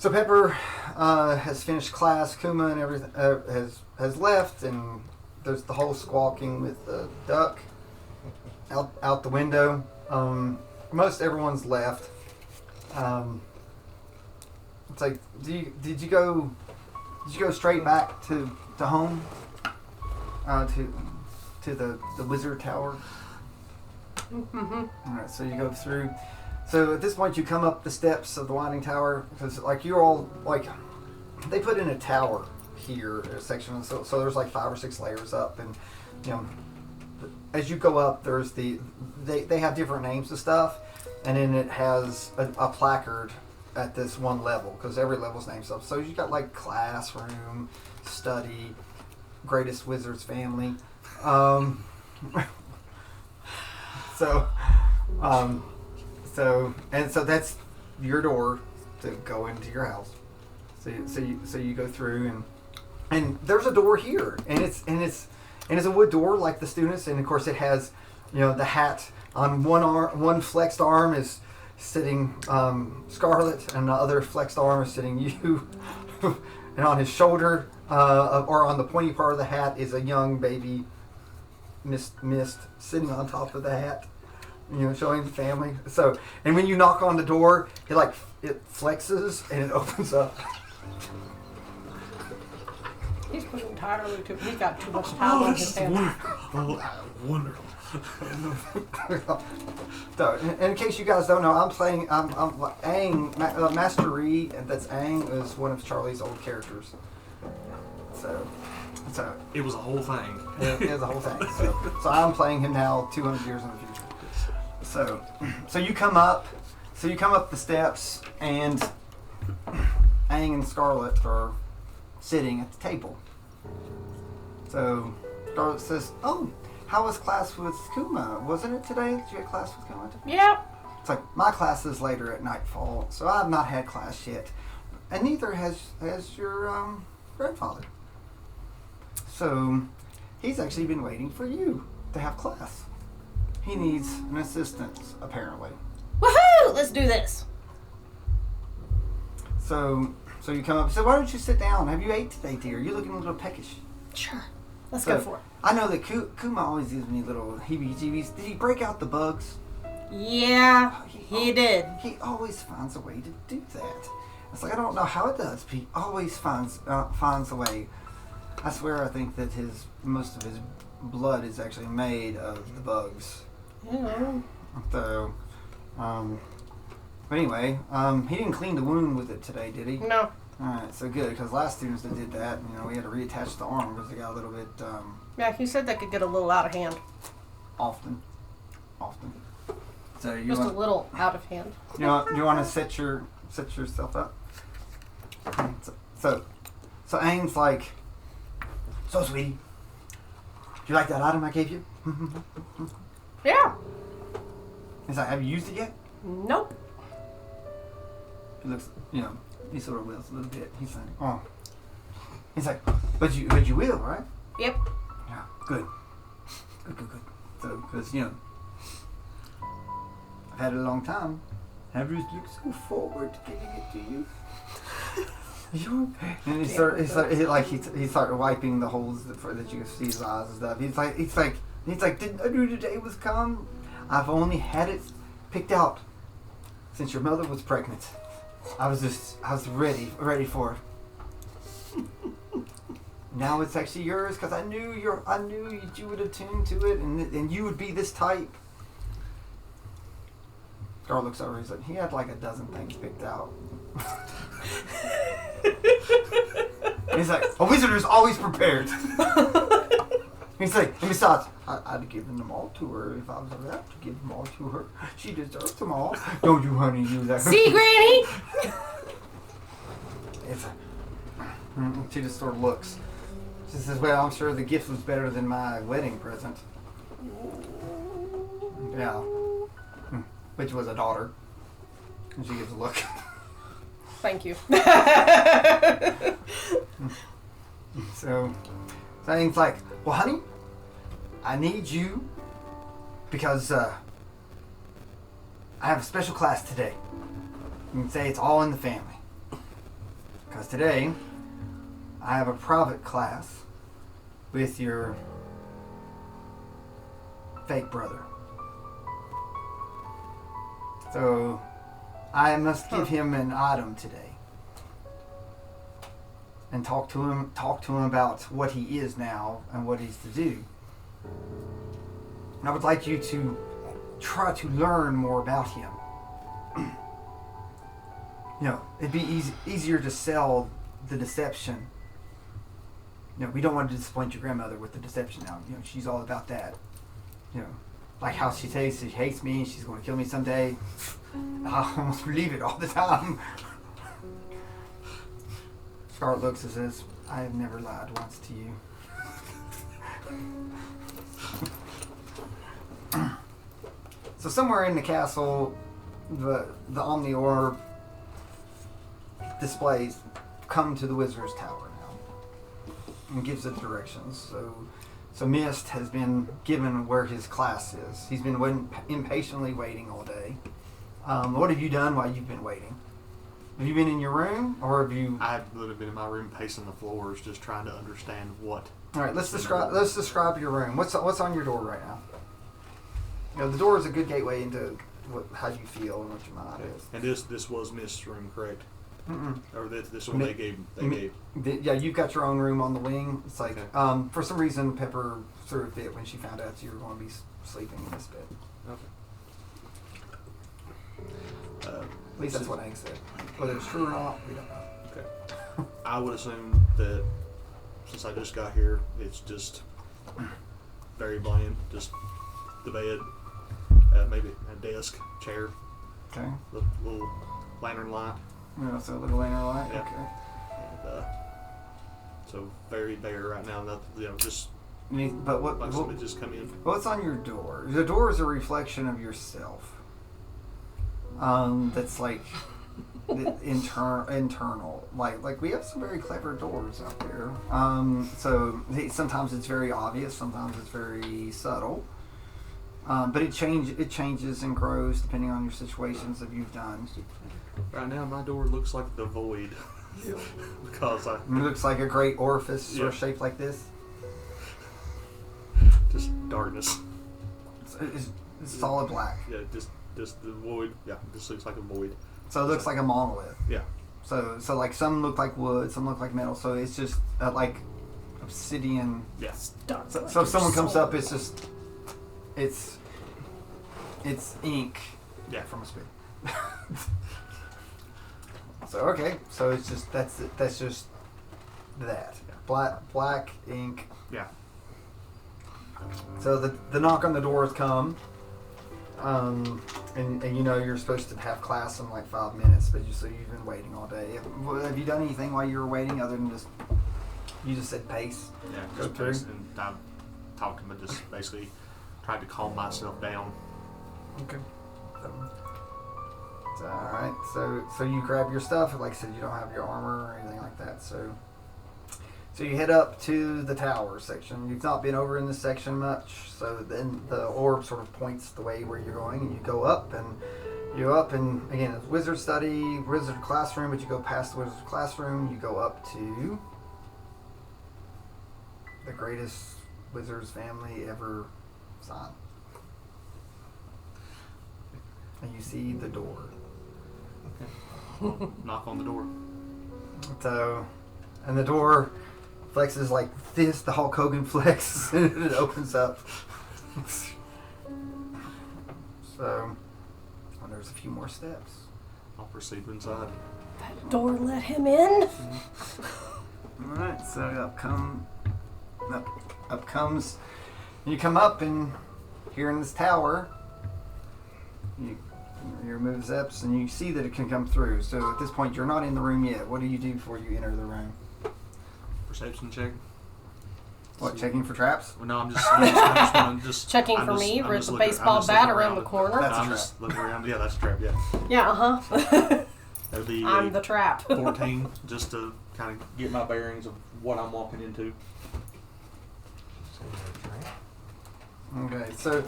So Pepper has finished class. Kuma and everything has left, and there's the whole squawking with the duck out the window. Most everyone's left. It's like, did you go straight back to home? To the wizard tower. Mm-hmm. All right, so you go through. So at this point, you come up the steps of the winding tower because, like, you're all like, they put in a tower here, a section. So there's like 5 or 6 layers up, and you know, as you go up, there's they have different names of stuff, and then it has a placard at this one level because every level's named stuff. So you got like classroom, study, greatest wizard's family. So that's your door to go into your house. So you go through and there's a door here, and it's a wood door like the students, and of course it has, you know, the hat on one arm, one flexed arm is sitting Scarlet, and the other flexed arm is sitting you, and on his shoulder or on the pointy part of the hat is a young baby Mist sitting on top of the hat, you know, showing the family. So, and when you knock on the door, it flexes and it opens up. He's put entirely too. He's got too much time on his hands. Wonderful. So, in case you guys don't know, I'm playing. I'm Aang, Master Reed, and that's Aang is one of Charlie's old characters. So It was a whole thing. it was a whole thing. So I'm playing him now, 200 years in the future. So you come up the steps, and Aang and Scarlet are sitting at the table. So Scarlet says, "Oh, how was class with Kuma? Wasn't it today that you had class with Kuma today?" Yep. It's like, my class is later at nightfall, so I've not had class yet, and neither has your grandfather. So he's actually been waiting for you to have class. He needs an assistant, apparently. Woohoo! Let's do this. So you come up. So why don't you sit down? Have you ate today, dear? You're looking a little peckish. Sure. Let's go for it. I know that Kuma always gives me little heebie-jeebies. Did he break out the bugs? Yeah, he did. He always finds a way to do that. It's like, I don't know how it does, but he always finds a way. I swear, I think that most of his blood is actually made of the bugs. Yeah. So, but anyway, he didn't clean the wound with it today, did he? No. Alright, so good, because last students that did that, you know, we had to reattach the arm because they got a little bit, Yeah, he said that could get a little out of hand. often. So you Just want, a little out of hand. you want to set yourself up? So Aang's like, "So, sweetie, do you like that item I gave you?" Yeah. He's like, "Have you used it yet?" Nope. He looks, you know, he sort of wills a little bit. He's like, "Oh." He's like, but you will, right?" Yep. "Yeah, good. So, because, you know, I've had it a long time. I've just looked so forward to getting it to you." And he started wiping the holes that you could see his eyes and stuff. He's like, "Didn't I knew the day was come? I've only had it picked out since your mother was pregnant. I was ready for it. Now it's actually yours because I knew you would attune to it, and you would be this type." Carl looks over. He's like, he had like a dozen things picked out. He's like, "A wizard is always prepared." He's like, and besides, I'd have given them all to her if I was allowed to give them all to her. She deserves them all. Don't you, honey? You that? See, Granny? It's like, she just sort of looks. She says, "Well, I'm sure the gift was better than my wedding present." Yeah. Which was a daughter. And she gives a look. Thank you. So Zane's like, "Well, honey, I need you because I have a special class today. You can say it's all in the family. Because today, I have a private class with your fake brother. So, I must give him an item today. And talk to him about what he is now and what he's to do. And I would like you to try to learn more about him. It'd be easier to sell the deception. We don't want to disappoint your grandmother with the deception now. She's all about that. Like how she says she hates me and she's going to kill me someday. I almost believe it all the time. Scarlet looks and says, I have never lied once to you. So somewhere in the castle, the Omni Orb displays come to the Wizard's Tower now and gives it directions. So Mist has been given where his class is. He's been impatiently waiting all day. What have you done while you've been waiting? Have you been in your room, or have you? I've literally been in my room, pacing the floors, just trying to understand what. All right, let's describe your room. What's on your door right now? The door is a good gateway into how you feel and what your mind is. And this was Mist's room, correct? Mm-mm. Or this one they gave. Yeah, you've got your own room on the wing. It's like, okay. For some reason, Pepper threw a fit when she found out you were going to be sleeping in this bed. Okay. At least that's what Hank said. Whether it's true or not, we don't know. Okay. I would assume that since I just got here, it's just very bland. Just the bed, maybe a desk, chair, Okay. little lantern light. So a little lantern light. Yeah. Okay. And, so very bare right now. Nothing, just But like somebody just come in. what's on your door? The door is a reflection of yourself. That's like internal. Like we have some very clever doors out there. So sometimes it's very obvious. Sometimes it's very subtle. But it changes and grows depending on your situations that you've done. Right now, my door looks like the void. Because It looks like a great orifice sort of shaped like this. just darkness. It's solid black. Yeah, just the void. Yeah, this looks like a void. So it looks like a monolith. Yeah. So like some look like wood, some look like metal. So it's just like obsidian. Yeah. So if someone comes up, it's just it's ink. Yeah. From a spit. So okay, so it's just that's just that black ink. Yeah. So the knock on the door has come, and you're supposed to have class in like 5 minutes, but you've been waiting all day. Have you done anything while you were waiting other than you just said pace? Yeah. Go Just through. pace and I talked to him, but just basically tried to calm myself down. Okay. All right. So you grab your stuff. Like I said, you don't have your armor or anything like that. So you head up to the tower section. You've not been over in this section much. So then the orb sort of points the way where you're going, and you go up and again it's wizard study, wizard classroom. But you go past the wizard classroom, you go up to the greatest wizard's family ever sign, and you see the door. Well, knock on the door. So, and the door flexes like this, the Hulk Hogan flex, and it opens up. So, there's a few more steps. I'll proceed inside. That door let him in? Alright, so up comes, you come up, and here in this tower, you remove steps, and you see that it can come through. So at this point, you're not in the room yet. What do you do before you enter the room? Perception check. What, checking for traps? Well, no, I'm just Checking for me, where's the baseball bat around the corner? That's a I'm trap. just looking around. Yeah, that's a trap. Yeah. Yeah, That would be I'm the trap. 14, just to kind of get my bearings of what I'm walking into. Okay, so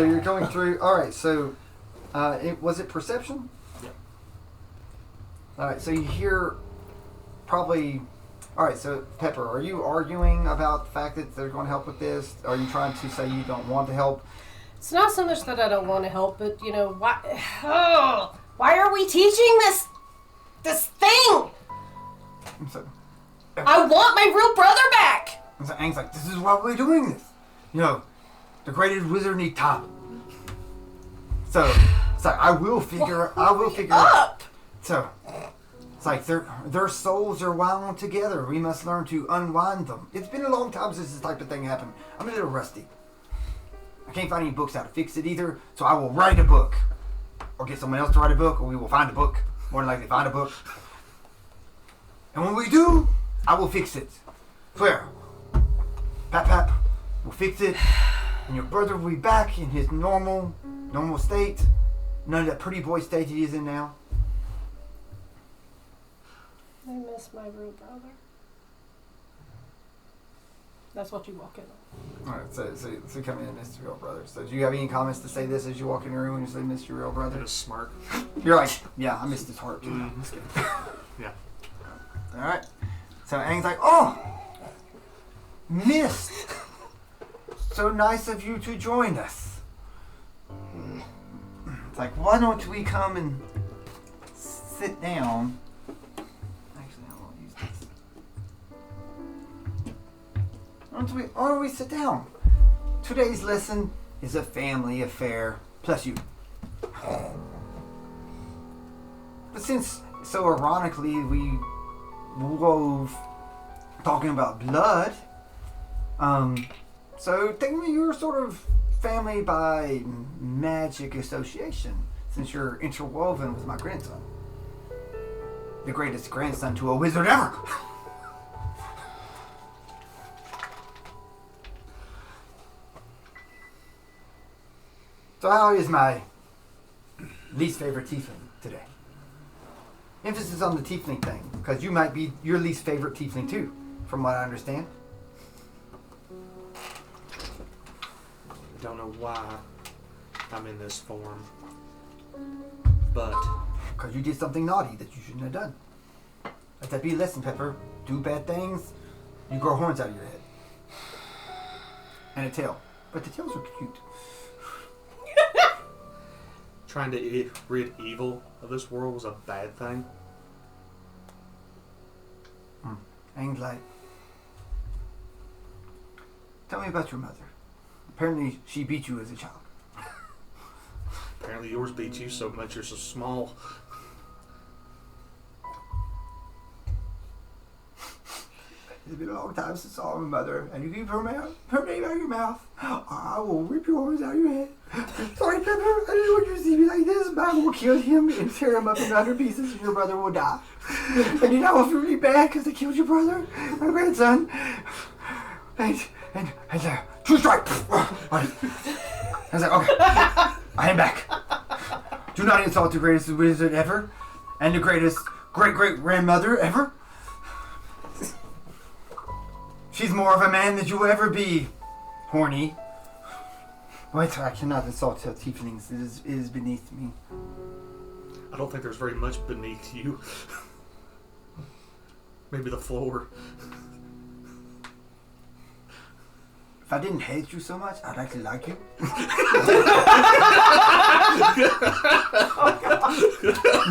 you're going through. All right, so was it perception? Yep. All right, so you hear probably. All right, so Pepper, are you arguing about the fact that they're going to help with this? Are you trying to say you don't want to help? It's not so much that I don't want to help, but you know why? Oh, why are we teaching this thing? So, I want my real brother back. so Aang's like, this is why we're doing this. You know, the greatest wizard need top. So it's like I will figure Up. So it's like their souls are wound together. We must learn to unwind them. It's been a long time since this type of thing happened. I'm a little rusty. I can't find any books how to fix it either, so I will write a book. Or get someone else to write a book, or we will find a book. More than likely find a book. And when we do, I will fix it. Swear. Pap Pap will fix it, and your brother will be back in his normal state. None of that pretty boy state he is in now. I miss my real brother. That's what you walk in on. Alright, so come in, Mr. Real Brother. So do you have any comments to say this as you walk in the room and you say, Mr. Real Brother? Just smirk. You're like, yeah, I missed his heart too. Mm-hmm. Just kidding. Yeah. Alright. So Aang's like, oh! Mist! So nice of you to join us. It's like, why don't we come and sit down? Actually, I won't use this. Why don't we sit down? Today's lesson is a family affair, plus you. But since, so ironically, we wove talking about blood, so technically you're sort of family by magic association, since you're interwoven with my grandson. The greatest grandson to a wizard ever! So how is my least favorite tiefling today? Emphasis on the tiefling thing, because you might be your least favorite tiefling too, from what I understand. I don't know why I'm in this form, but Because you did something naughty that you shouldn't have done. Let that be a lesson, Pepper. Do bad things, you grow horns out of your head. And a tail. But the tails are cute. trying to rid evil of this world was a bad thing. Aang's like, tell me about your mother. Apparently she beat you as a child. Apparently yours beat you so much you're so small. It's been a long time since I saw my mother, and you keep her name out of your mouth. I will rip your horns out of your head. Sorry, Pepper, I didn't want you to see me like this, but I will kill him and tear him up in 100 pieces, and your brother will die. And you know what's really bad because they killed your brother, my grandson. And two strike. I was like, okay, I am back. Do not insult the greatest wizard ever, and the greatest great-great-grandmother ever. She's more of a man than you'll ever be, horny. Wait, I cannot insult tieflings. It is beneath me. I don't think there's very much beneath you. Maybe the floor. If I didn't hate you so much, I'd actually like you.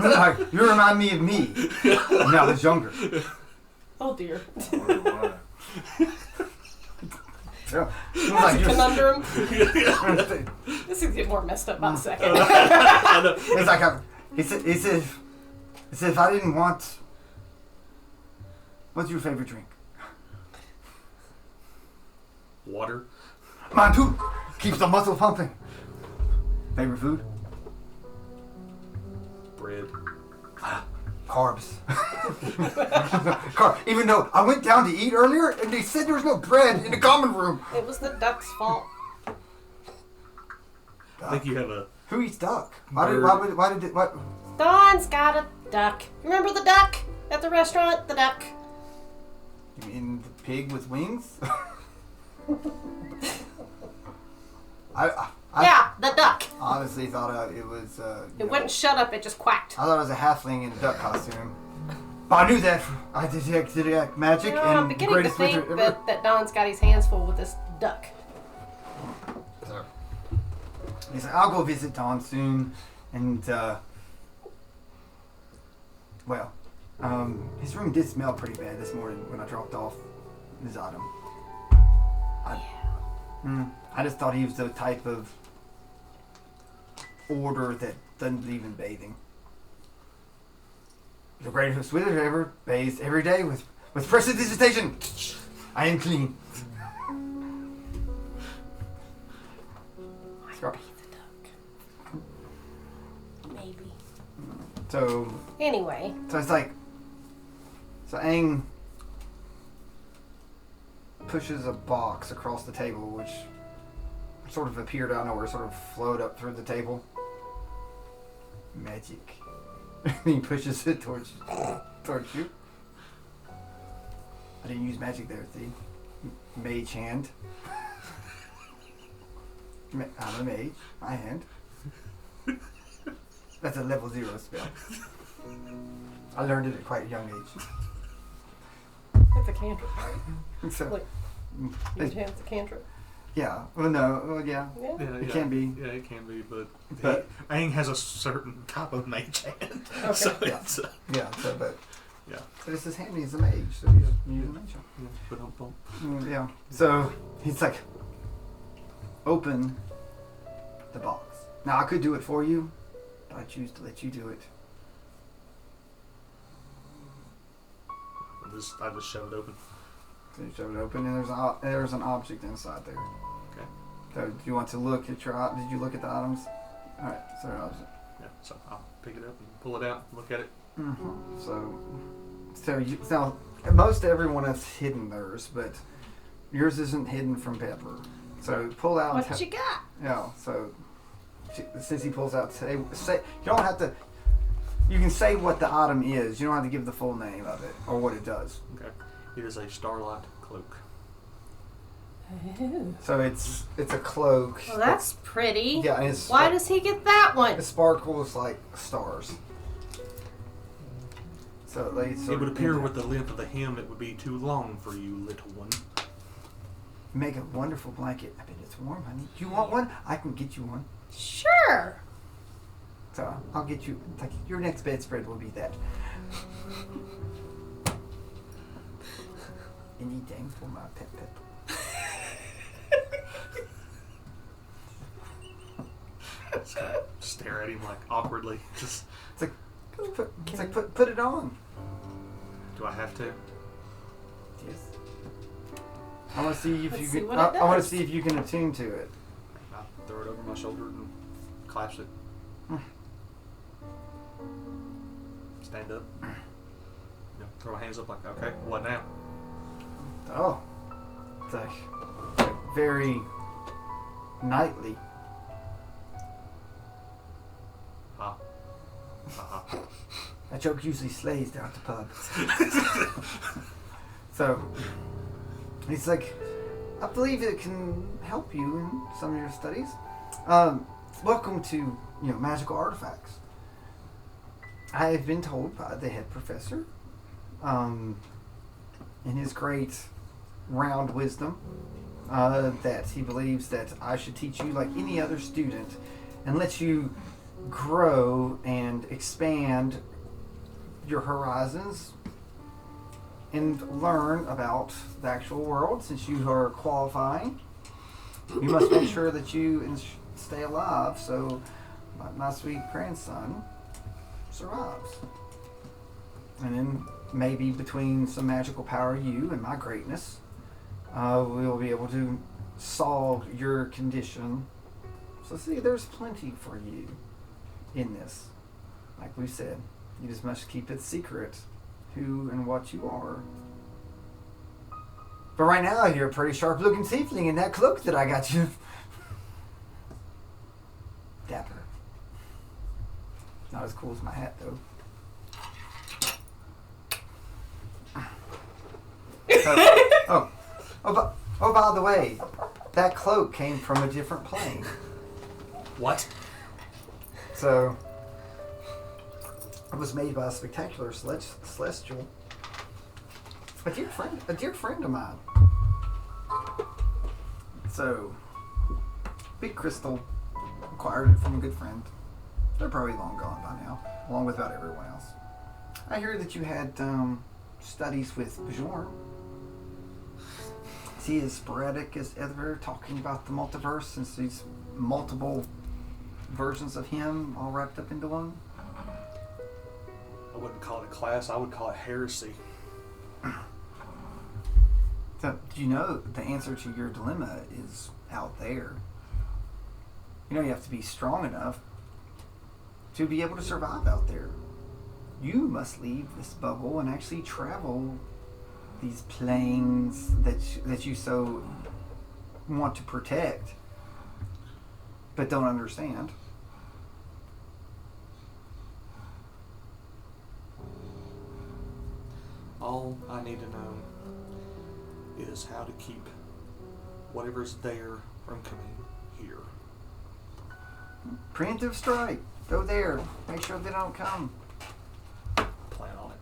Like, you remind me of me when I was younger. Oh dear. So, That's a conundrum. it's This is getting more messed up by the second. like he said if I didn't want, what's your favorite drink? Water. Mine too. Keeps the muscle pumping. Favorite food? Bread. Carbs. Even though I went down to eat earlier and they said there was no bread in the common room. It was the duck's fault. I think you have a... Who eats duck? Bird. What? Don's got a duck. Remember the duck at the restaurant? The duck. You mean the pig with wings? Yeah, the duck. honestly thought it was. It wouldn't shut up, it just quacked. I thought it was a halfling in a duck costume. I knew that. I detect magic I'm and beginning to greatest think wizard ever. that Don's got his hands full with this duck. So, he's like, I'll go visit Don soon, and his room did smell pretty bad this morning when I dropped off his item. I just thought he was the type of order that doesn't believe in bathing. The greatest wizard ever bathes every day with prestidigitation. I am clean. The duck. Maybe. So Anyway. So it's like, so Aang pushes a box across the table, which sort of appeared out of nowhere, sort of flowed up through the table. Magic. He pushes it towards you. I didn't use magic there, see? Mage hand. I'm a mage. My hand. That's a level 0 spell. I learned it at quite a young age. It's a cantrip, right? So, Look, Mage hand's a cantrip. yeah. Well, no. Well, yeah. Yeah. It can be. Yeah, it can be, but Aang has a certain type of mage hand. Okay. So Yeah. it's, Yeah. So, but yeah. but it's his hand. He's a mage, so he's using mage. Yeah. So he's like, open the box. Now I could do it for you, but I choose to let you do it. I just shove it open. So you shove it open, and there's an object inside there. Okay. So do you want to look at your? Did you look at the items? All right. So Yeah. So I'll pick it up and pull it out, look at it. mm-hmm. So most everyone has hidden theirs, but yours isn't hidden from Pepper. So pull out. What you got? Yeah. So since he pulls out, say you don't have to. You can say what the item is. You don't have to give the full name of it or what it does. Okay. It is a starlight cloak. Ooh. So it's a cloak. Well, that's pretty. Yeah. And Why does he get that one? it sparkles like stars. So It would appear with the length of the hem, it would be too long for you, little one. Make a wonderful blanket. I bet it's warm, honey. You want one? I can get you one. Sure. So I'll get you. Like your next bedspread will be that. Anything for my pet. Just kind of stare at him like awkwardly. Just It's like put it on. do I have to? Yes. I want to see if Let's you see can. what I it want to does. see if you can attune to it. I throw it over my shoulder and clasp it. Stand up. Throw my hands up like, okay, what now? Oh, it's like very knightly. That joke usually slays down at the pub. So he's like, I believe it can help you in some of your studies. Welcome to magical artifacts. I have been told by the head professor, in his great round wisdom, that he believes that I should teach you like any other student and let you grow and expand your horizons and learn about the actual world. Since you are qualifying, you must make sure that you stay alive so my sweet grandson survives. And then maybe between some magical power you and my greatness, we'll be able to solve your condition. So see, there's plenty for you in this. Like we said, you just must keep it secret who and what you are. But right now you're a pretty sharp looking tiefling in that cloak that I got you. Dapper. Not as cool as my hat though. By the way, that cloak came from a different plane. What? So was made by a spectacular celestial. A dear friend of mine. So, big crystal, acquired it from a good friend. They're probably long gone by now, along with about everyone else. I hear that you had studies with Bjorn. Is he as sporadic as ever, talking about the multiverse, since these multiple versions of him all wrapped up into one? I wouldn't call it a class. I would call it heresy. So, do you know the answer to your dilemma is out there? You know you have to be strong enough to be able to survive out there. You must leave this bubble and actually travel these planes that you so want to protect, but don't understand. All I need to know is how to keep whatever's there from coming here. Preemptive strike. Go there. Make sure they don't come. Plan on it.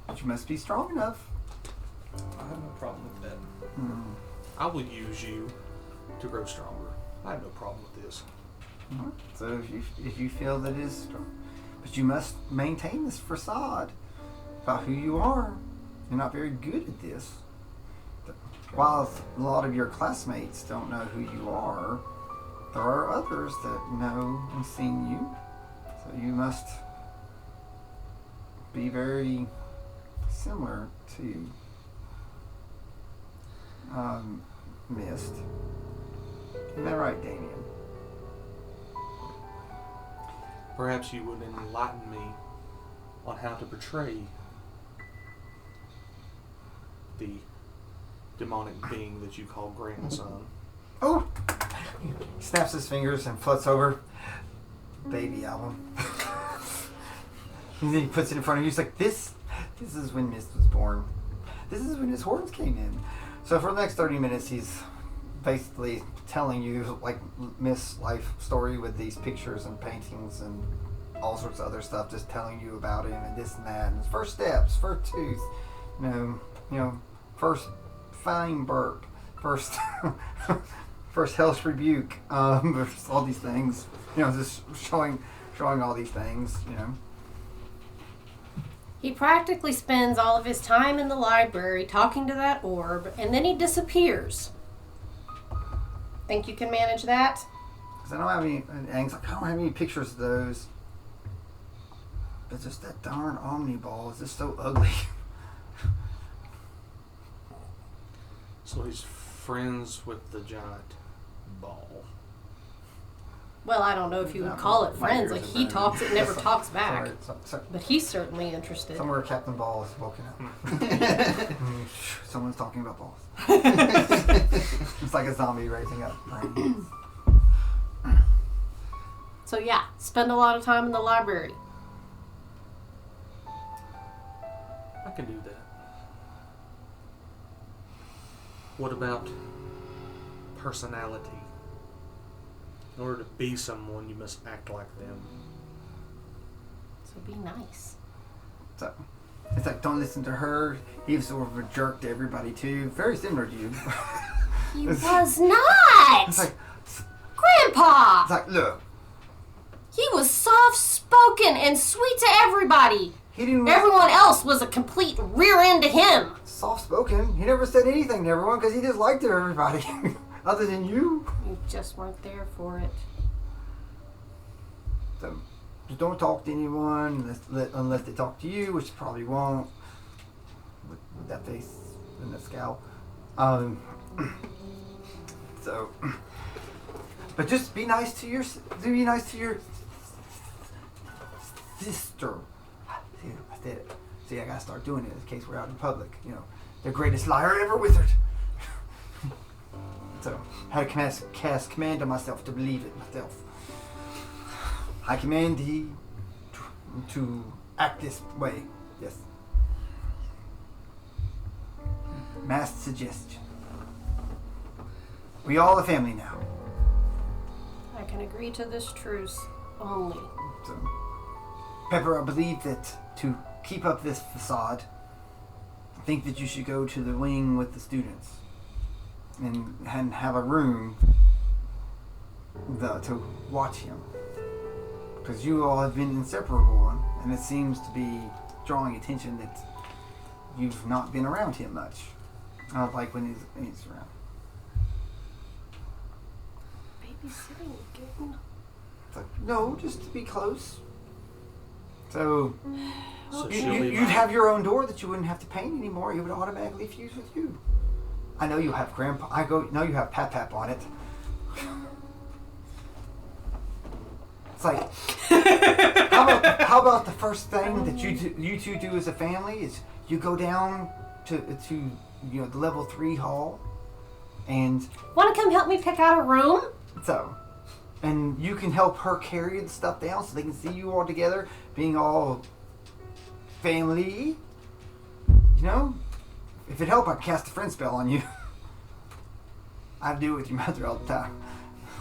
But you must be strong enough. I have no problem with that. Hmm. I will use you to grow stronger. I have no problem with this. So if you feel that it is strong, but you must maintain this facade about who you are. You're not very good at this. While a lot of your classmates don't know who you are, there are others that know and seen you. So you must be very similar to Mist. Isn't that right, Damien? Perhaps you would enlighten me on how to portray the demonic being that you call grandson. Oh! He snaps his fingers and flips over. Baby album. And then he puts it in front of you. He's like, this is when Mist was born. This is when his horns came in. So for the next 30 minutes, he's basically telling you like Mist's life story with these pictures and paintings and all sorts of other stuff, just telling you about him and this and that, and his first steps, first tooth, you know, first fine burp, first first hellish rebuke, all these things, just showing all these things, He practically spends all of his time in the library talking to that orb, and then he disappears. Think you can manage that? Because I don't have any, and Aang's like, I don't have any pictures of those. But just that darn Omni ball is just so ugly. So he's friends with the giant ball. Well, I don't know if you would call it friends. Like, he talks, it never talks back. Sorry. But he's certainly interested. Somewhere Captain Ball is woken up. Someone's talking about balls. It's like a zombie raising up. So yeah, spend a lot of time in the library. I can do that. What about personality? In order to be someone, you must act like them. So be nice. So it's like, don't listen to her. He was sort of a jerk to everybody too. Very similar to you. He was not! It's like, Grandpa! it's like, look, He was soft-spoken and sweet to everybody. he didn't. Everyone else was a complete rear end to him. Soft spoken. He never said anything to everyone because he just liked everybody, other than you. You just weren't there for it. So just don't talk to anyone unless they talk to you, which you probably won't. With that face and that scowl. So, but just be nice to your sister. See, I did it. See, I gotta start doing it in case we're out in public. The greatest liar ever wizard. So, how to cast command on myself to believe it myself. I command thee to act this way. Yes. Mass suggestion. We all a family now. I can agree to this truce only. So, Pepper, I believe that to keep up this facade, I think that you should go to the wing with the students and have a room to watch him. Because you all have been inseparable, and it seems to be drawing attention that you've not been around him much. I don't like when he's around. Babysitting again? It's like, no, just to be close. So, So you'd have your own door that you wouldn't have to paint anymore. It would automatically fuse with you. I know you have Grandpa. know you have Pap on it. It's like, how about the first thing that you two do as a family is you go down to the level 3 hall, and Want to come help me pick out a room? and you can help her carry the stuff down so they can see you all together, being all family. You know, if it helped, I'd cast a friend spell on you. I do it with your mother all the time,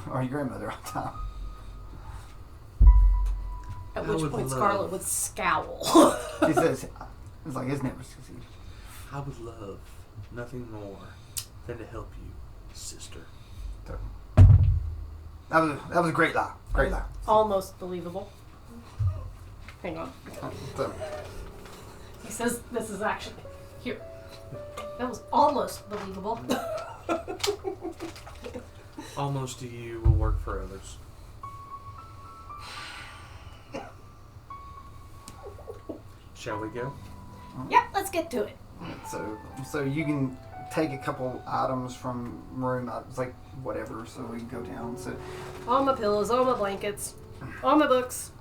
or your grandmother all the time. At which point Scarlet would scowl. She says, it's like, it's never succeed. I would love nothing more than to help you, sister. So, that was a great lie. Great lie. Almost believable. Hang on. So, He says this is actually... Here. That was almost believable. Almost to you will work for others. Shall we go? Yeah, let's get to it. so you can take a couple items from room. It's like whatever, so we can go down. So All my pillows, all my blankets, all my books,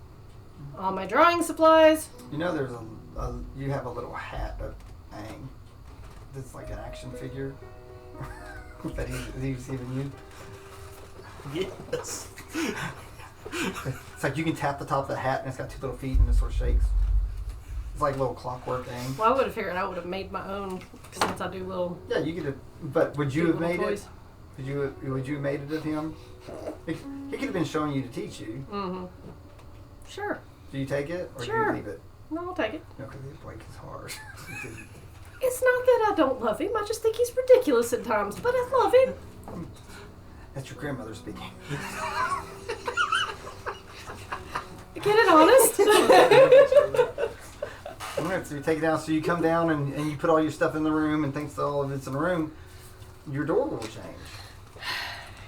all my drawing supplies. you know, there's you have a little hat of Aang. That's like an action figure that he's given you. Yes. It's like you can tap the top of the hat and it's got 2 little feet and it sort of shakes. It's like a little clockwork thing. Well, I would have figured I would have made my own since I do little. Yeah, you could have. But would you have made toys. it? Would you have made it of him? He could have been showing you to teach you. Mm-hmm. Sure. Do you take it or Sure. do you leave it? No, I'll take it. No, because the blank is hard. It's not that I don't love him. I just think he's ridiculous at times, but I love him. That's your grandmother speaking. Get it honest? Alright, so you take it down. So you come down and you put all your stuff in the room, and thanks to all of it's in the room, your door will change.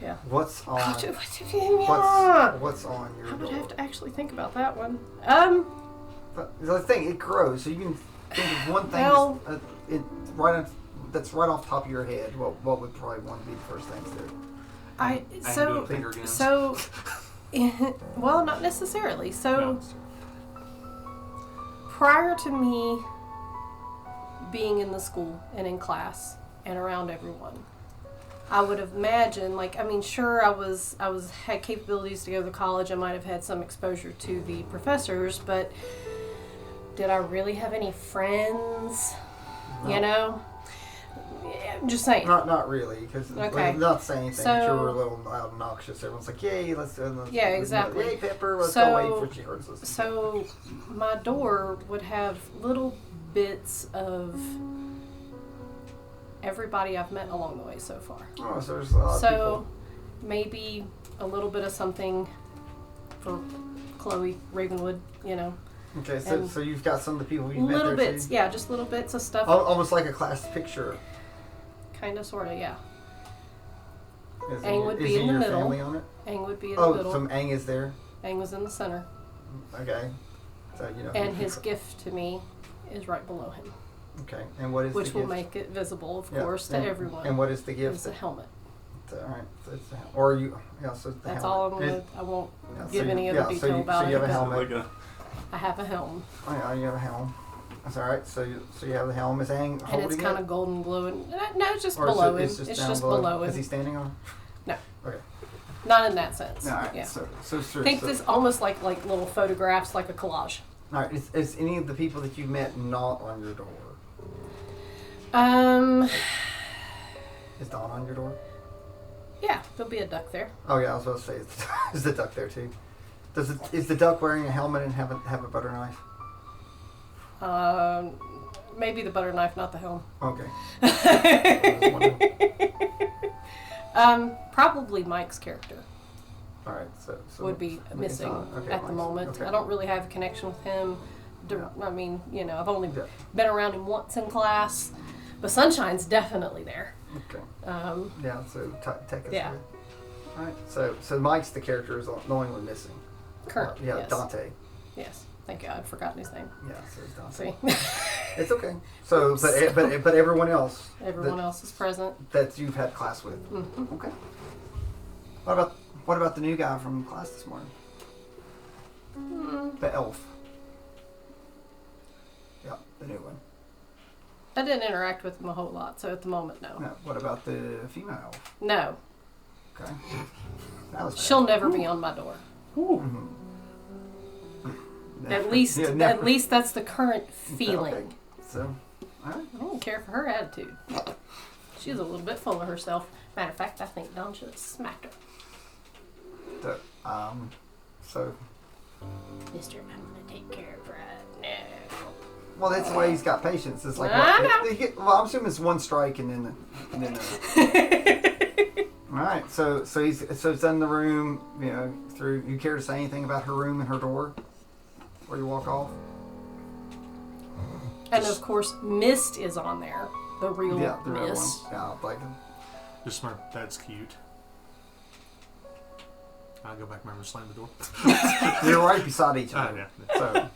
Yeah. What's on? What's What's on your I door? would have to actually think about that one. But the thing, it grows, so you can think of one thing Well- that's right off the top of your head. What would probably want to be the first things there? I do finger guns. so well, not necessarily. So prior to me being in the school and in class and around everyone, I would have imagined, like, I mean, sure, I had capabilities to go to college. I might have had some exposure to the professors, but did I really have any friends? No. You know, yeah, I'm just saying. Not really, because Okay. not saying anything. So- You were a little loud, obnoxious. Everyone's like, "Yay, let's Yeah, exactly. Yay, Pepper, let's So- go wait for she hurts us." So my door would have little bits of everybody I've met along the way so far. Oh, so there's a lot of So maybe a little bit of something for Chloe Ravenwood, you know. people. Okay, and so you've got some of the people you've met Little there bits, too? yeah, just little bits of stuff. Almost like a class picture. Kind of, sort of, yeah. Is Aang would be is in the your middle. family on it? Aang would be in the Oh, middle. so Aang is there. Aang was in the center. Okay, so you know. And his gift to me is right below him, Okay, and what is which the will gift? make it visible, of Yeah, course, to and- everyone. And what is the gift? It's a helmet. All right, so it's the or you. Yeah, so it's the That's helmet. all I'm gonna. I won't Yeah, so give you- any yeah, other so detail you- about so you it. have a but helmet. I have a helm, Oh, yeah, you have a helm. That's all right. So you have the helm. Is Aang holding and it's kind it? of golden glowing. No, it's just Or is below it- him. it's It's down just below him. Is he standing on? No. Okay. Not in that sense. All right. Yeah. So Think this almost like little photographs, like a collage. All right. Is any of the people that you've met not on your door? Is Dawn on your door? Yeah, there'll be a duck there. Oh yeah, I was about to say, is the duck there too? Is the duck wearing a helmet and have a butter knife? Maybe the butter knife, not the helm. Okay. I was wondering. Probably Mike's character All right. So would be missing okay, at the Mike's- moment. okay. I don't really have a connection with him. Yeah. I mean, I've only Yeah. been around him once in class, but Sunshine's definitely there. Okay. Um, Yeah. So take us Yeah. through. All right. So Mike's the character is the only one missing. Current. Yeah. Yes. Dante. Yes. Thank you. I'd forgotten his name. Yeah. So it's Dante. See, It's okay. So, but everyone else. everyone else is present. that you've had class with. Mhm. Okay. What about the new guy from class this morning? The elf. Yeah, the new one. I didn't interact with him a whole lot, so at the moment, no. No, what about the female elf? No. Okay. That was bad. She'll never be on my door. Mhm. At least, Yeah, never. at least that's the current feeling. Okay. So, all right. I don't care for her attitude. She's a little bit full of herself. Matter of fact, I think Don should have smacked her. So, Mister, I'm gonna take care of her. No. well, that's the way he's got patience. It's like, I well, I'm assuming it's one strike and then. All right. So it's in the room. Through. You care to say anything about her room and her door, where you walk off? And of course, Mist is on there. The real Yeah, the real Mist. one. Yeah, like. Just smart. That's cute. I go back. Remember, slam the door. You're right beside each other. Yeah.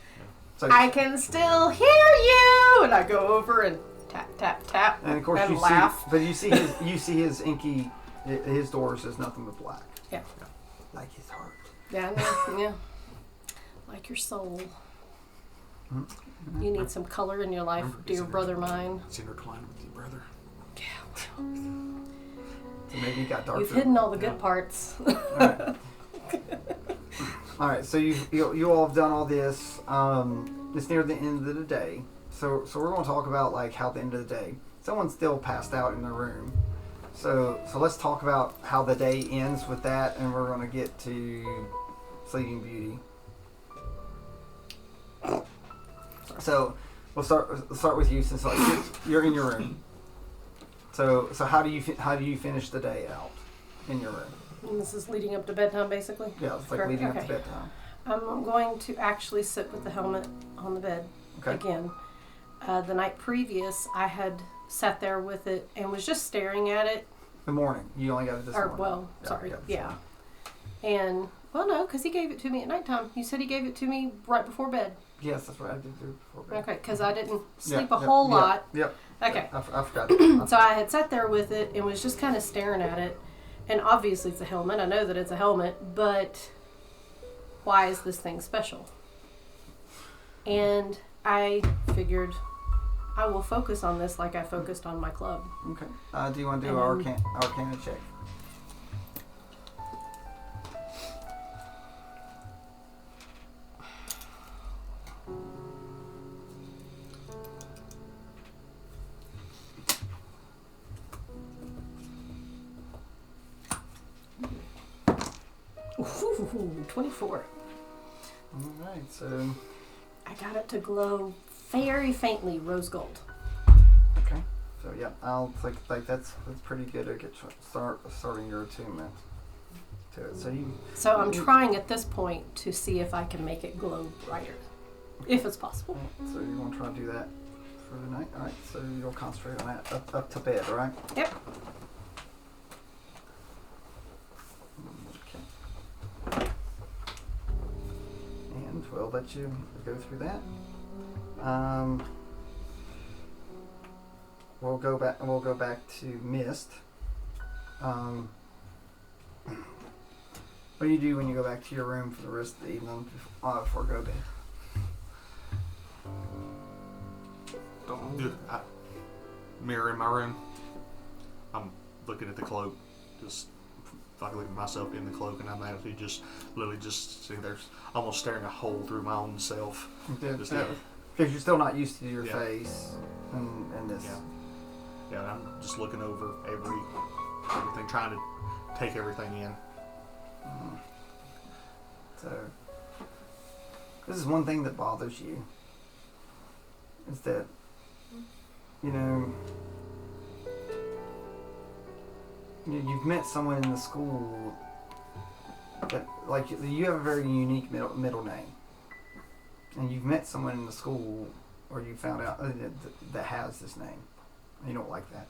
So I can still hear you, and I go over and tap tap tap and of course and you laugh. see, but you see his inky, his door says nothing but black. Yeah. Like his heart. Yeah, I know. Yeah. Like your soul. Mm-hmm. You need some color in your life, Remember, dear it's in brother there. mine. It's intertwined with your brother. So maybe it got darker. You've hidden all the good parts. Alright. All right. So you all have done all this. It's near the end of the day. So we're going to talk about like how the end of the day. Someone's still passed out in the room. So let's talk about how the day ends with that, and we're going to get to Sleeping Beauty. So we'll start with you since like you're in your room. So how do you finish the day out in your room? And this is leading up to bedtime, basically. Yeah, it's like Correct. leading up to Okay. bedtime. I'm going to actually sit with the helmet on the bed Okay. again. The night previous, I had sat there with it and was just staring at it. The morning. You only got it this Or, morning. well, Yeah, sorry, you got it this yeah. morning. And, well, no, because he gave it to me at nighttime. You said he gave it to me right before bed. Yes, that's what I did do before bed. Okay, because I didn't sleep Yeah, a whole yeah, lot. Yep. Okay. I forgot. That. So I had sat there with it and was just kind of staring at it. And obviously it's a helmet. I know that it's a helmet, but why is this thing special? And I figured I will focus on this like I focused on my club. Okay. Do you want to do an arcana check? Ooh, 24. All right. So. I got it to glow very faintly rose gold. Okay. So yeah, I'll like that's pretty good to get starting your attunement to it. So I'm trying at this point to see if I can make it glow brighter, if it's possible. So you're gonna try to do that for the night. All right. So you'll concentrate on that up to bed, right? Yep. Okay. And we'll let you go through that. We'll go back to Mist. What do you do when you go back to your room for the rest of the evening before go to bed? Dude, mirror in my room. I'm looking at the cloak. Just like looking at myself in the cloak, and I'm actually just literally just sitting there, almost staring a hole through my own self. Just, Because you're still not used to your Yeah. face and this. Yeah, and I'm just looking over everything, trying to take everything in. So this is one thing that bothers you. Is that, you know, you've met someone in the school that, like, you have a very unique middle name. And you've met someone in the school, or you found out that has this name. And you don't like that.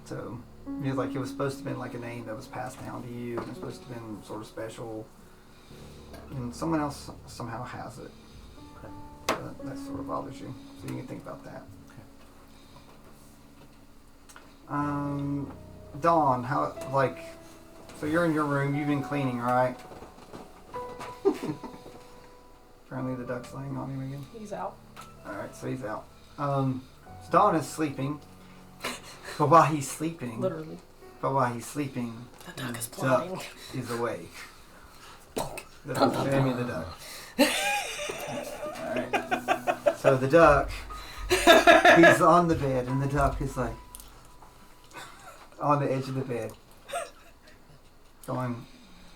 So, it was supposed to have been like a name that was passed down to you, and it's supposed to have been sort of special. And someone else somehow has it. That sort of bothers you. So you can think about that. Dawn, so you're in your room, you've been cleaning, right? Apparently the duck's laying on him again. He's out. Alright, so he's out. So Dawn is sleeping. But while he's sleeping... Literally. But while he's sleeping... The duck is the duck plotting. is awake. The duck. Alright. So the duck... He's on the bed, and the duck is like... on the edge of the bed. Going,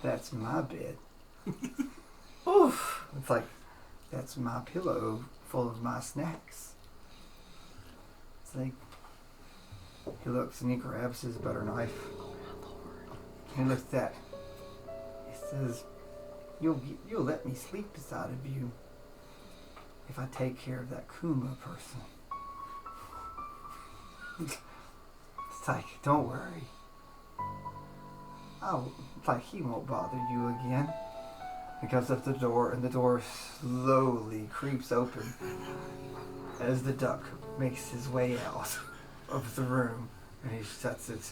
that's my bed. Oof. It's like, that's my pillow full of my snacks. It's like, he looks and he grabs his butter knife. He looks at that. He says, you'll let me sleep beside of you if I take care of that Kuma person. It's like, don't worry. It's like, he won't bother you again. He goes up to the door, and the door slowly creeps open as the duck makes his way out of the room, and he shuts it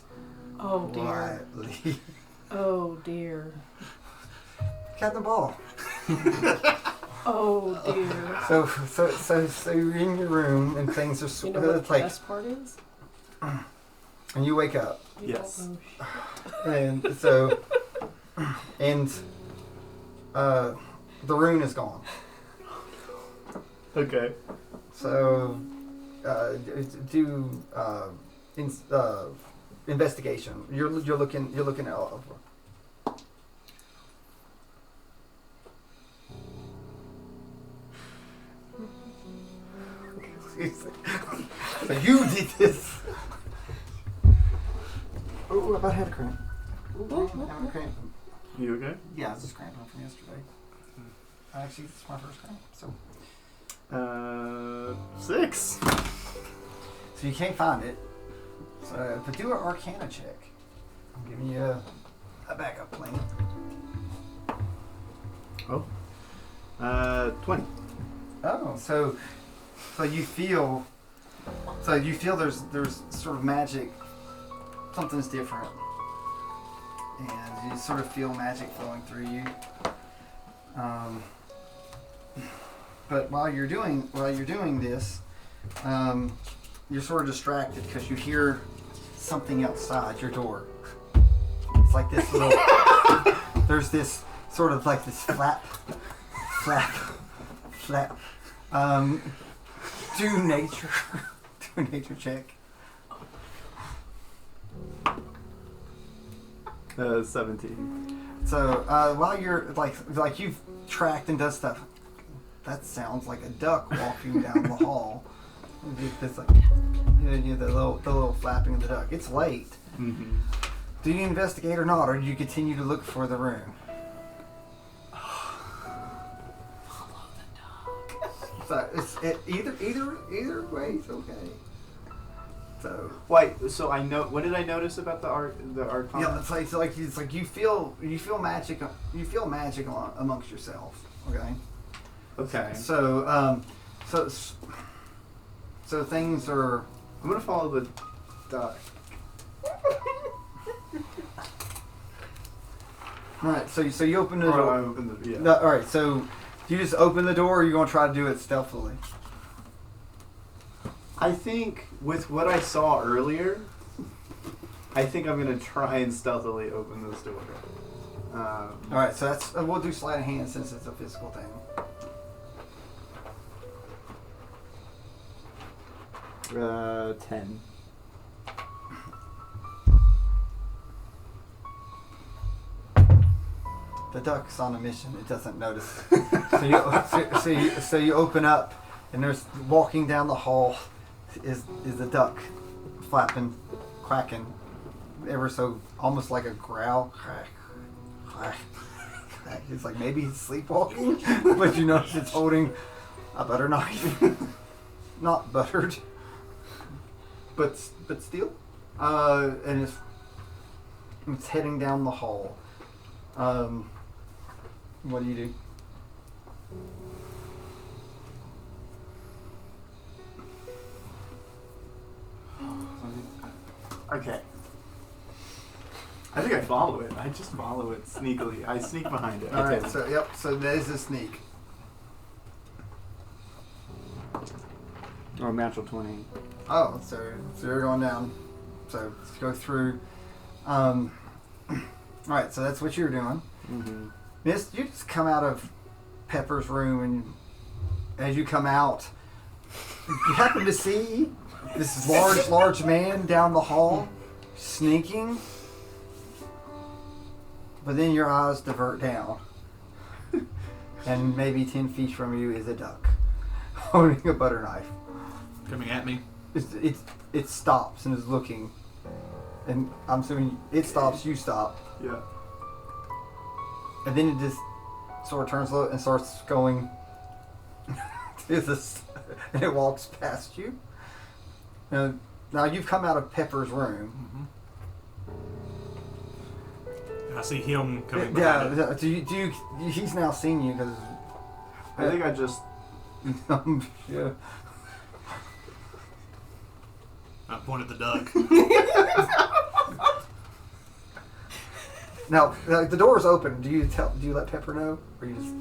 quietly. Oh dear. Cat the ball. Oh dear. So you're in your room, and things are You know what the best part is? and you wake up, You Yes. don't know and so the rune is gone. Okay. So do investigation. You're looking at all of them. So you did this. Oh, I about had a cramp. Ooh, I have a cramp. You okay? Yeah, it's just cramping from yesterday. Actually, this is my first cramp. So 6. you can't find it. So, but do an Arcana check. I'm giving you a backup plan. Oh. 20. Oh, so you feel there's sort of magic. Something's different, and you sort of feel magic flowing through you. But while you're doing this, you're sort of distracted because you hear something outside your door. It's like this little. There's this sort of like this flap. Do nature check. 17. So while you're like you've tracked and done stuff, that sounds like a duck walking down the hall. It's like the little flapping of the duck. It's late. Mm-hmm. Do you investigate or not, or do you continue to look for the room? Follow the duck. So either way is okay. So Wait, so I know. What did I notice about the Arcana? yeah, it's like you feel magic amongst yourself. Okay. Okay. So things are. I'm gonna follow the duck. All right. So you open the Or I door. open the yeah. No, all right. So you just open the door, or you gonna try to do it stealthily? I think with what I saw earlier, I think I'm gonna try and stealthily open this door. All right. So that's we'll do sleight of hand since it's a physical thing. Uh, 10. The duck's on a mission. It doesn't notice. So you open up, and there's walking down the hall is a duck, flapping, quacking, ever so almost like a growl. It's like maybe he's sleepwalking, but you notice it's holding a butter knife, not buttered, but steel, and it's heading down the hall. What do you do? Okay. I think I follow it. I just follow it sneakily. I sneak behind it. All right. So there's a sneak. Or natural 20. Oh, so you're going down. So let's go through. All right. So that's what you're doing. Mm-hmm. Miss, you just come out of Pepper's room, and as you come out, you happen to see this large man down the hall, sneaking. But then your eyes divert down, and maybe 10 feet from you is a duck, holding a butter knife. Coming at me. It stops and is looking, and I'm assuming it stops. You stop. Yeah. And then it just sort of turns low and starts going to this, and it walks past you. Now you've come out of Pepper's room. I see him coming behind it. Do you, he's now seen you because... I think I just... yeah. I pointed the duck. Now, the door's open. Do you let Pepper know? Or you just...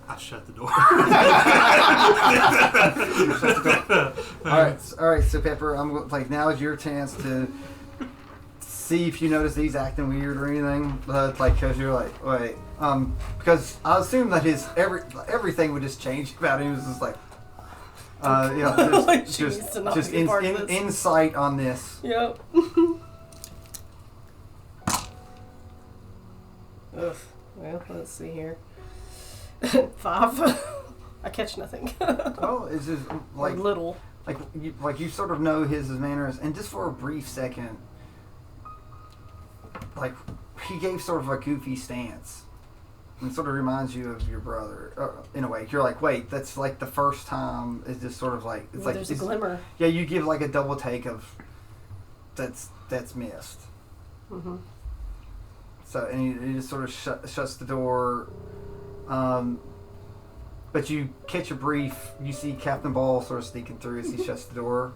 I shut the door. All right. So Pepper, I'm like, now is your chance to see if you notice he's acting weird or anything. Because you're like, wait, because I assume that his everything would just change about him. It was just like, just insight on this. Yep. Ugh. Well, let's see here. 5. I catch nothing. Oh, it's just like little. Like you sort of know his manners, and just for a brief second, like he gave sort of a goofy stance, and sort of reminds you of your brother in a way. You're like, wait, that's like the first time. It's just sort of like it's like there's a glimmer. Yeah, you give like a double take of that's missed. Mm-hmm. So and he just sort of shuts the door. But you catch a brief. You see Captain Ball sort of sneaking through as he shuts the door.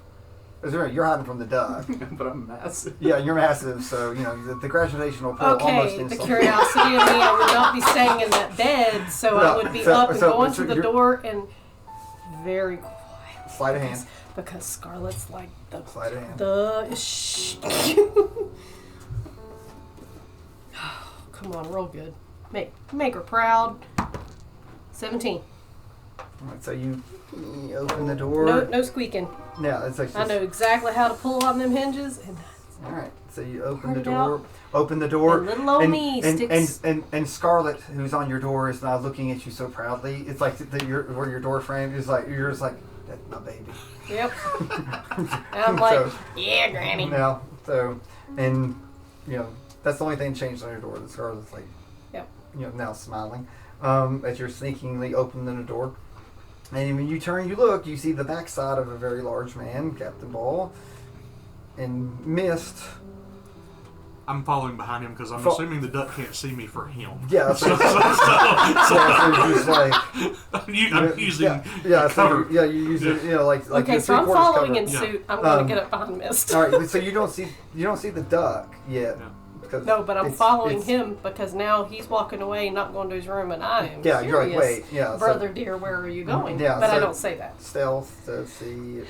You're hiding from the duck. But I'm massive. Yeah, you're massive, so the gravitation will pull almost Okay, in. the curiosity of me, I would not be staying in that bed, so I would be up and going to the door and very quiet. Sleight of hand. Because Scarlett's like the... Sleight of hand. Shh. Come on, roll good. Make her proud. 17. Alright, so you open the door. No squeaking. Yeah, it's like I know exactly how to pull on them hinges. And alright, so you open the Turn it out. door. Open the door. And little old me sticks. And Scarlett, who's on your door, is now looking at you so proudly. It's like where your door frame is like you're just like, that's my baby. Yep. And I'm like, So, yeah, Granny. now, so and that's the only thing changed on your door. The Scarlett's like, Yep. Now smiling as you're sneakingly opening the door. And when you turn, you look, you see the backside of a very large man, Captain Ball, and Mist. I'm following behind him because I'm assuming the duck can't see me for him. Yeah, so just like I'm using So cover. you use it, like Okay, so I'm following in suit. I'm going to get up behind Mist. All right, so you don't see the duck yet. Yeah. No, but I'm following him because now he's walking away, not going to his room, and I am Yeah, curious. you're like, wait, yeah. Brother dear, where are you going? Yeah, but I so don't say that. Stealth to see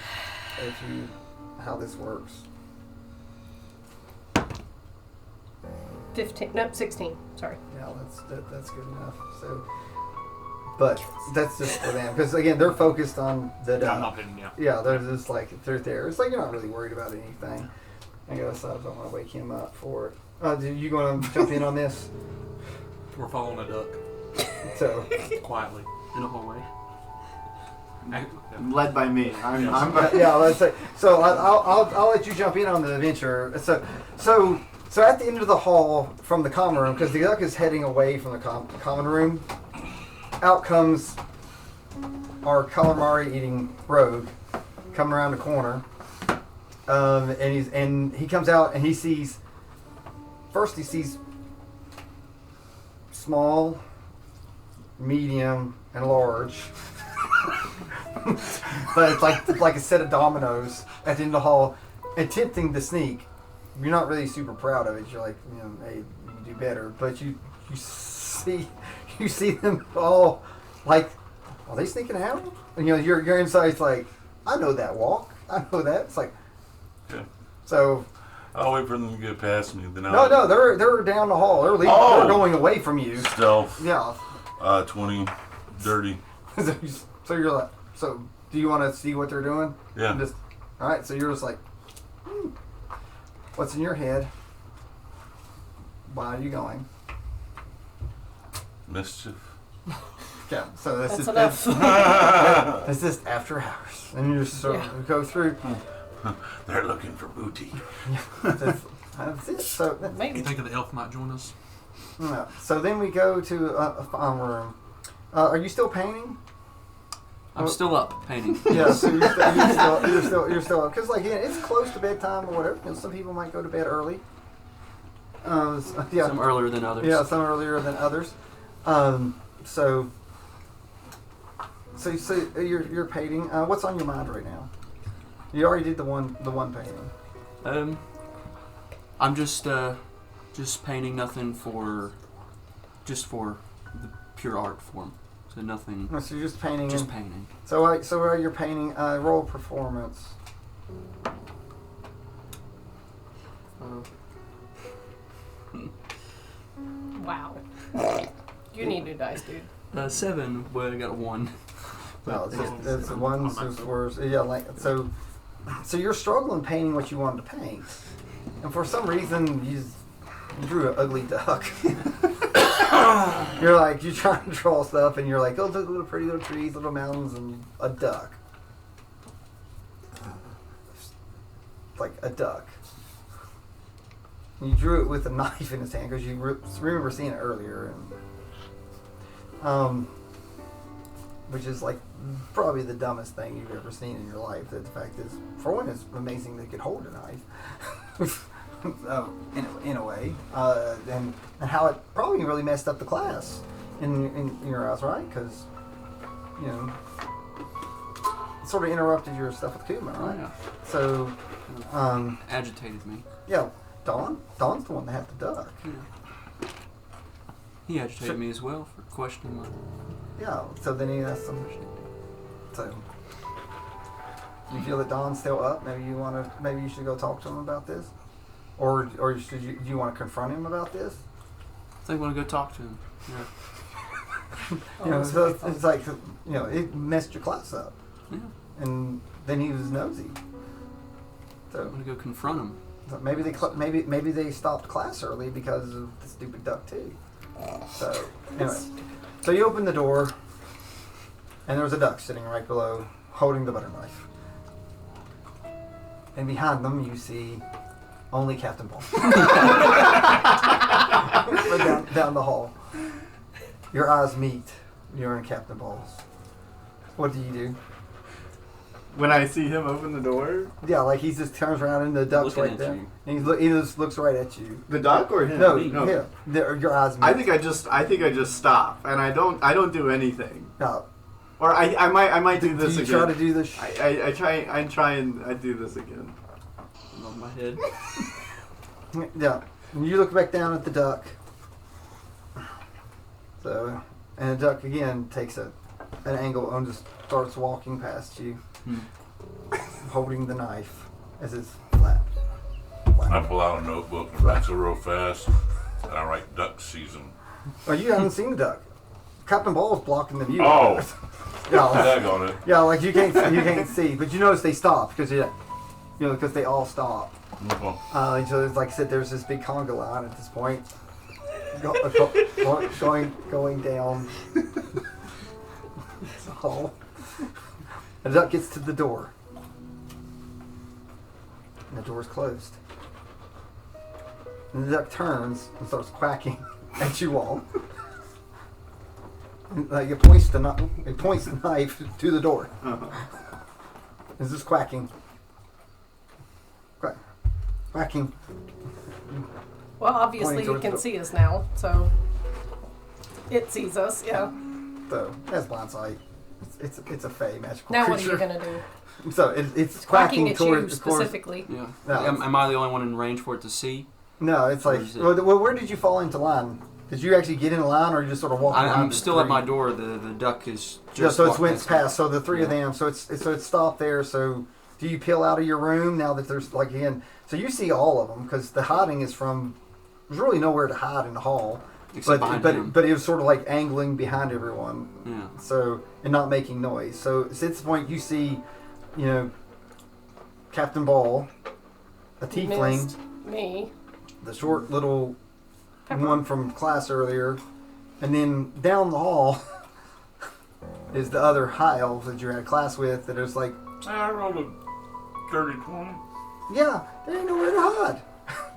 how this works. 15. Nope, 16. Sorry. Yeah, that's good enough. So, but that's just for them because again they're focused on the duck. I'm not hidden, yeah. Yeah, they're just like they're there. It's like you're not really worried about anything. I gotta decide if I want to wake him up for it. You going to jump in on this? We're following a duck So quietly in a hallway. Led by me. I'm yeah, let's say. So I'll let you jump in on the adventure. So at the end of the hall from the common room, because the duck is heading away from the common room, out comes our calamari eating rogue, coming around the corner, and he comes out and he sees small, medium, and large. But it's like a set of dominoes at the end of the hall, attempting to sneak. You're not really super proud of it. You're like, hey, you can do better. But you see them all like, are they sneaking out? And your inside's like, I know that walk. I know that. It's like, yeah. So I'll wait for them to get past me. Then no, they're down the hall. They're leaving. Oh! They're going away from you. Stealth. Yeah. 20, dirty. So you're like, so do you want to see what they're doing? Yeah. All right. So you're just like, what's in your head? Why are you going? Mischief. Yeah. So That's just enough. that's just after hours, and you just sort of go through. They're looking for booty. That's it. So You Maybe. think the elf might join us? no. So then we go to a farm room. Are you still painting? I'm still up painting. Yeah, so you're still because like it's close to bedtime or whatever. Some people might go to bed early. Yeah, Some earlier than others. yeah, some earlier than others. So you're painting. What's on your mind right now? You already did the one painting. I'm just painting nothing just for the pure art form. So nothing. Oh, so you're just painting. Just painting. So while you're painting, roll performance. Wow. You need new dice, dude. 7. Well, I got a 1. No, it's the ones, there's fours. Yeah, like so you're struggling painting what you wanted to paint, and for some reason you drew an ugly duck. You're like you're trying to draw stuff, and you're like, oh, look, little pretty little trees, little mountains, and a duck. Like a duck. And you drew it with a knife in his hand because you remember seeing it earlier, and which is like probably the dumbest thing you've ever seen in your life. That the fact is, for one, it's amazing they could hold a knife. In a way, and how it probably really messed up the class in your eyes, right? Because it sort of interrupted your stuff with Kuma, right? Yeah. So, Agitated me. yeah, Dawn's the one that had the duck. Yeah. He agitated me as well for questioning my. Yeah. So then he asked some. So, you feel that Dawn's still up? Maybe you should go talk to him about this. Or do you want to confront him about this? I think I want to go talk to him. Yeah. So it's like it messed your class up, Yeah. and then he was nosy. I So want to go confront him. maybe they stopped class early because of the stupid duck too. So anyway, so you open the door, and there's a duck sitting right below, holding the butter knife, and behind them you see. Only Captain Ball. down the hall. Your eyes meet. You're in Captain Ball's. What do you do? When I see him open the door, Yeah, like he just turns around and the duck's Looking right at there. you. And he just looks right at you. the duck or him? No, me. him. Your eyes meet. I think I just stop and I don't do anything. No. Or I might do this you again. try to do this? I try and I do this again. Above my head. Yeah. And you look back down at the duck. So, and the duck again takes an angle and just starts walking past you, holding the knife as it's flat. I pull out a notebook and pencil real fast, and I write duck season. Oh, you haven't seen the duck. Captain Ball's blocking the view. Oh. Yeah, like, Tag on it. yeah, like you can't see, but you notice they stop because because they all stop. Okay. So it's like I said, there's this big conga line at this point, going down the hall. And the duck gets to the door. And the door's closed. And the duck turns and starts quacking at you all. And, like it points the knife to the door. It's just quacking. Quacking. Well, obviously Pointing he towards can the- see us now, so it sees us. Yeah. So that's blind sight. It's a fey magical Now creature. what are you gonna do? So it's Quacking quacking at you towards specifically. Yeah. No, Am I the only one in range for it to see? No, it's like Or is it- well, where did you fall into line? Did you actually get in line, or you just sort of walk around? I'm the still at three? my door. The duck is just. Yeah, so it's walked went past. So the three of Yeah. them. So it's stopped there. So do you peel out of your room now that there's like again? So you see all of them because the hiding is from. There's really nowhere to hide in the hall, Except behind him. but it was sort of like angling behind everyone. Yeah. So and not making noise. So at this point you see, Captain Ball, a tiefling, Missed me. the short little Pepper. one from class earlier, and then down the hall is the other high elves that you had class with. That is like, I rolled a 30-20. yeah, they ain't nowhere to hide.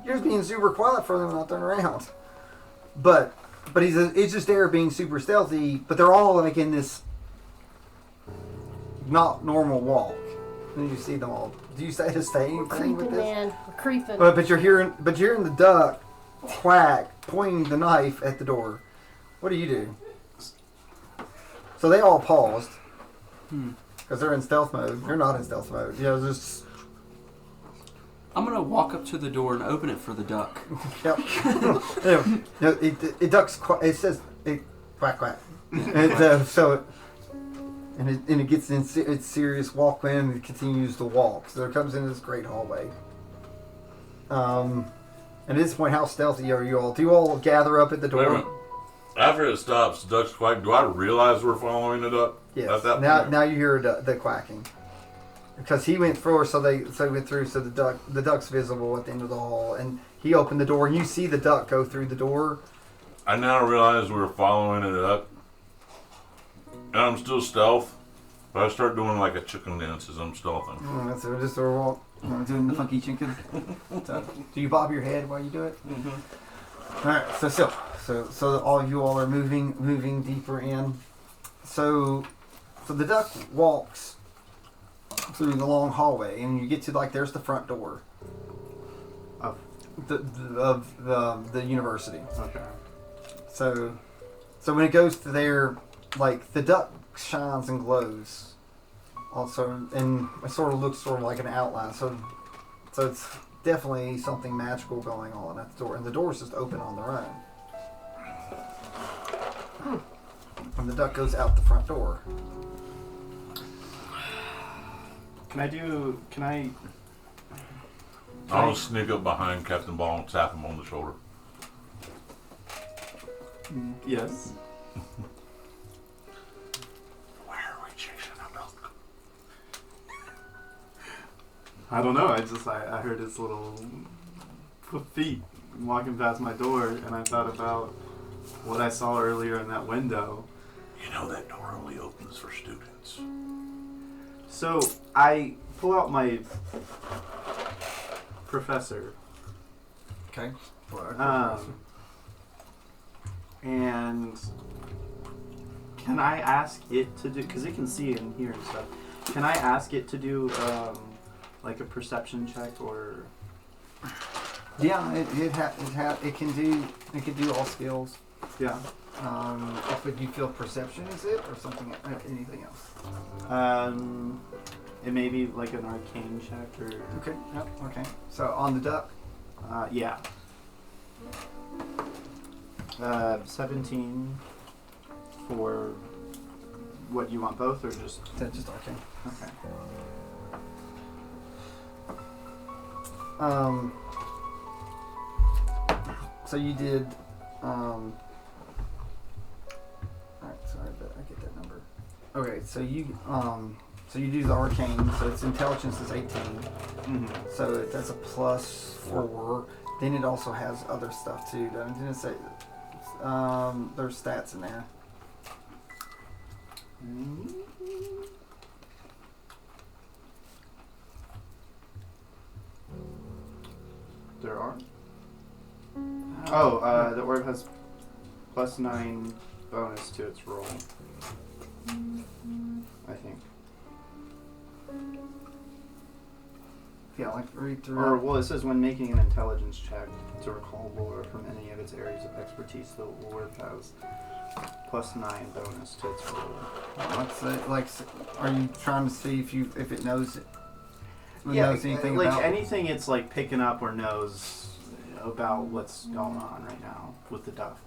You're just being super quiet for them not turn around. But he's just there being super stealthy. But they're all like in this not normal walk. And you see them all. Do you say to stay We're anything with creeping, this? man. We're creeping. But you're hearing the duck quack, pointing the knife at the door. What do you do? So they all paused because they're in stealth mode. You're not in stealth mode. Just I'm gonna walk up to the door and open it for the duck. yep. It ducks. It says it quack quack. And it gets in its serious walk in and it continues to walk. So it comes into this great hallway. And at this point, how stealthy are you all? Do you all gather up at the Wait a door? minute. After it stops, the duck's quack. Do I realize we're following the duck? Yes. At that Now, point? now you hear the quacking because he went through, so they went through. So the duck's visible at the end of the hall, and he opened the door, and you see the duck go through the door. I now realize we're following the duck. And I'm still stealth. But I start doing like a chicken dance as I'm stealthing. So just sort of walk, doing the funky chicken. So, do you bob your head while you do it? Mm-hmm. All right. So all of you all are moving deeper in. So the duck walks through the long hallway, and you get to there's the front door Of the university. okay. So when it goes to there, the duck shines and glows. Also, and it sort of looks like an outline. So it's definitely something magical going on at the door, and the door's just open on their own. And the duck goes out the front door. Can I? I'll sneak up behind Captain Ball and tap him on the shoulder. Yes. Where are we chasing a duck? I don't know. I heard his little feet walking past my door, and I thought about what I saw earlier in that window. You know that door only opens for students. So I pull out my professor, Okay. and can I ask it to do? Because it can see and hear and stuff. Can I ask it to do like a perception check or? Yeah, it can do all skills. Yeah. If you feel perception is it or something anything else? It may be like an arcane check or. Okay. Yep. Okay. So on the duck. Yeah. 17 for what you want, both or just Just arcane. okay. So you did. Alright, sorry, but I get that number. Okay, so you do the arcane. So its intelligence is 18. Mm-hmm. So that's a +4. Then it also has other stuff too. Didn't it say? there's stats in there. There are. The orb has +9 bonus to its roll. I think. Yeah, like read through. Or, well, it says when making an intelligence check to recall lore from any of its areas of expertise, the orb has +9 bonus to its roll. Let's say, like, are you trying to see if it knows it? Yeah, knows anything like about it? anything it's like picking up or knows about what's going on right now with the duck.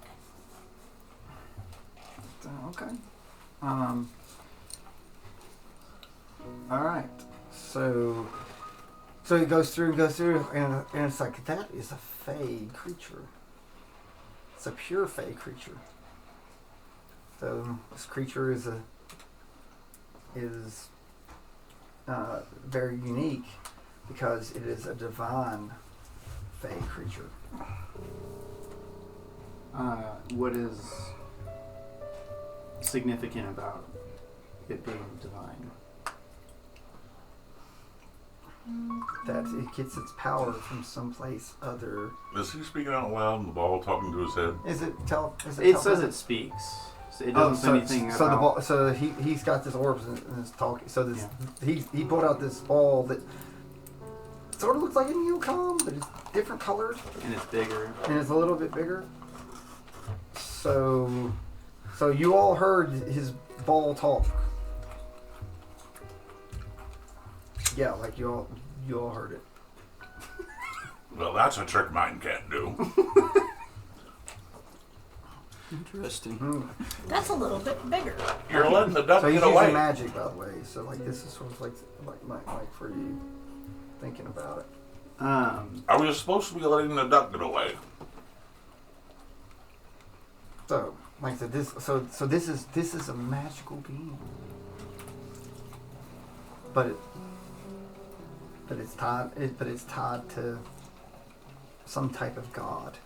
Okay. All right. So it goes through, and it's like, that is a fey creature. It's a pure fey creature. So this creature is very unique because it is a divine fey creature. What is significant about it being divine? That it gets its power from someplace other. Is he speaking out loud and the ball talking to his head? It says it speaks. So it doesn't say anything so about. The ball, so he's got this orbs and is talking. So this he pulled out this ball that sort of looks like a Neocom, but it's different colored and it's bigger. and it's a little bit bigger. So you all heard his ball talk. Yeah, like you all heard it. Well, that's a trick mine can't do. Interesting. That's a little bit bigger. You're letting the duck So he's get using away. magic, by the way. So like this is sort of like for you thinking about it. Are we supposed to be letting the duck get away? So like I said, this is a magical being, but it's tied to some type of god.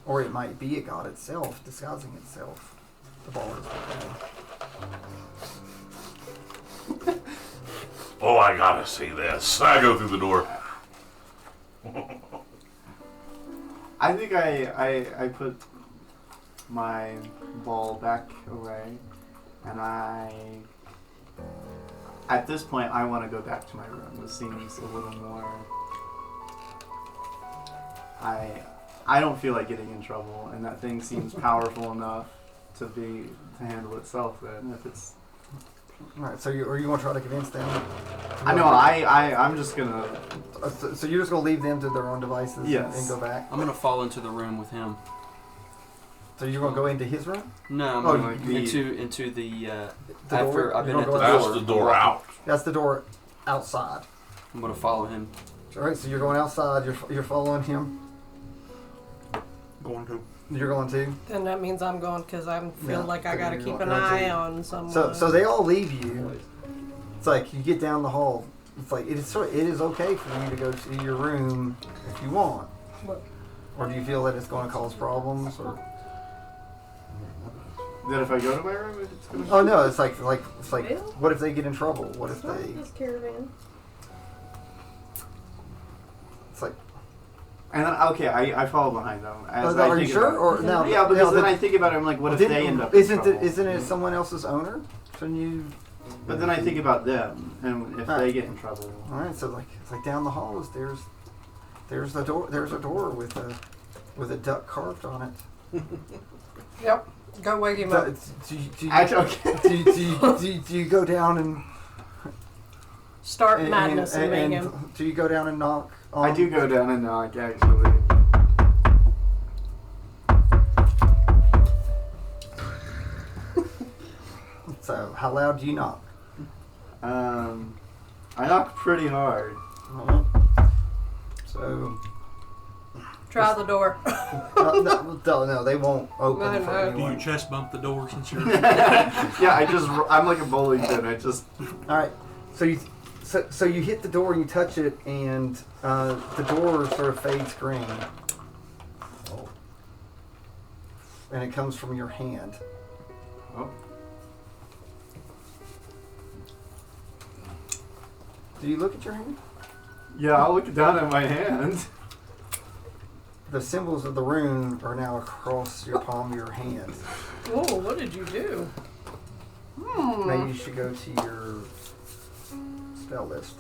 Or it might be a god itself, disguising itself. The ball is Oh, I gotta see this. I go through the door. I think I put my ball back away, and at this point I want to go back to my room. This seems a little more. I don't feel like getting in trouble, and that thing seems powerful enough to handle itself. Then if it's. All right. So you want to try to convince them? I know. I'm just gonna. So you're just gonna leave them to their own devices Yes. and go back? I'm gonna fall into the room with him. So you're gonna go into his room? No, I'm Oh, going into the The after door? I've been You're at the gonna That's door. the door out. That's the door outside. I'm gonna follow him. All right. So you're going outside. You're following him. Going to. You're going to. Then that means I'm going because I feel Yeah, like I so gotta you're keep going- an you're eye going on someone. So they all leave you. It's like you get down the hall. It's like it is okay for you to go to your room if you want. What? Or do you feel that it's going to cause problems? Or That if I go to my room, it's gonna. oh no, it's like Well- what if they get in trouble? What if It's not they? this caravan. It's like And then, okay, I follow behind them. As are I you think sure? about it. Or now? Yeah, because now then the- I think about it. I'm like, what if didn't- they end up? In trouble? Isn't it someone else's owner? Shouldn't you? But then I think about them and if Alright. they get in trouble. All right, so like it's like down the hall there's the door. There's a door with a duck carved on it. Yep. Go wake him up. Do you go down and Start madness and mayhem. do you go down and knock? I do go down and knock, actually. So how loud do you knock? I knock pretty hard. So Try the door. no, they won't open No, for no. Do you anyone. chest bump the door since you're? Yeah, I'm like a bowling pin. I just. All right, so So you hit the door and you touch it, and the door sort of fades green, and it comes from your hand. Oh. Do you look at your hand? Yeah, I'll look down at my hand. The symbols of the rune are now across your palm of your hand. Whoa, what did you do? Maybe you should go to your spell list.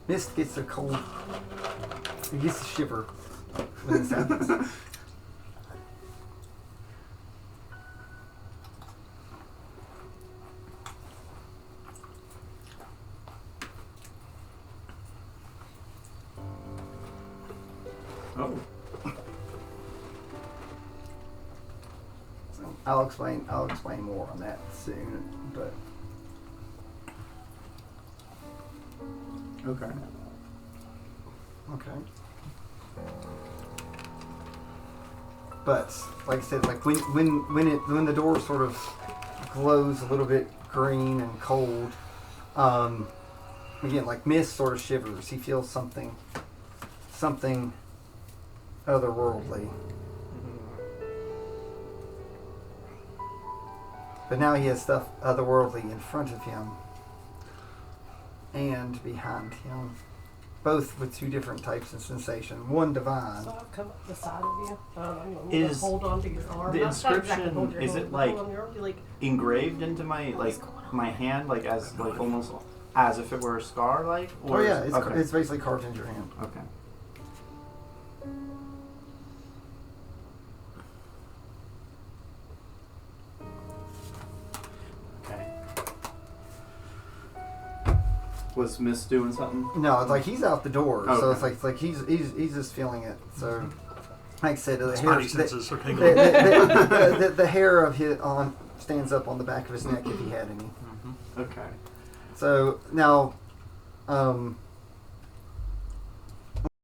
Mist gets a cold. He gets a shiver when this happens. Oh. So I'll explain more on that soon, but Okay. okay. But like I said, like when the door sort of glows a little bit green and cold, again, like Mist sort of shivers. He feels something otherworldly. But now he has stuff otherworldly in front of him and behind him, both with two different types of sensation. One divine. So I'll come up the side of you. I'm gonna Is hold on to your arm. the Not exactly inscription- hold your is arm, it but like- hold on your arm. You like Engraved into my my hand, like as like almost as if it were a scar, like. Oh Or yeah, is- it's basically carved into your hand. Okay. Okay. Was Miss doing something? No, it's like he's out the door, so Okay. it's like he's just feeling it. So, like I said, the hair, Spidey senses are the, tingling. the hair of his on stands up on the back of his neck if he had any. Okay. So now,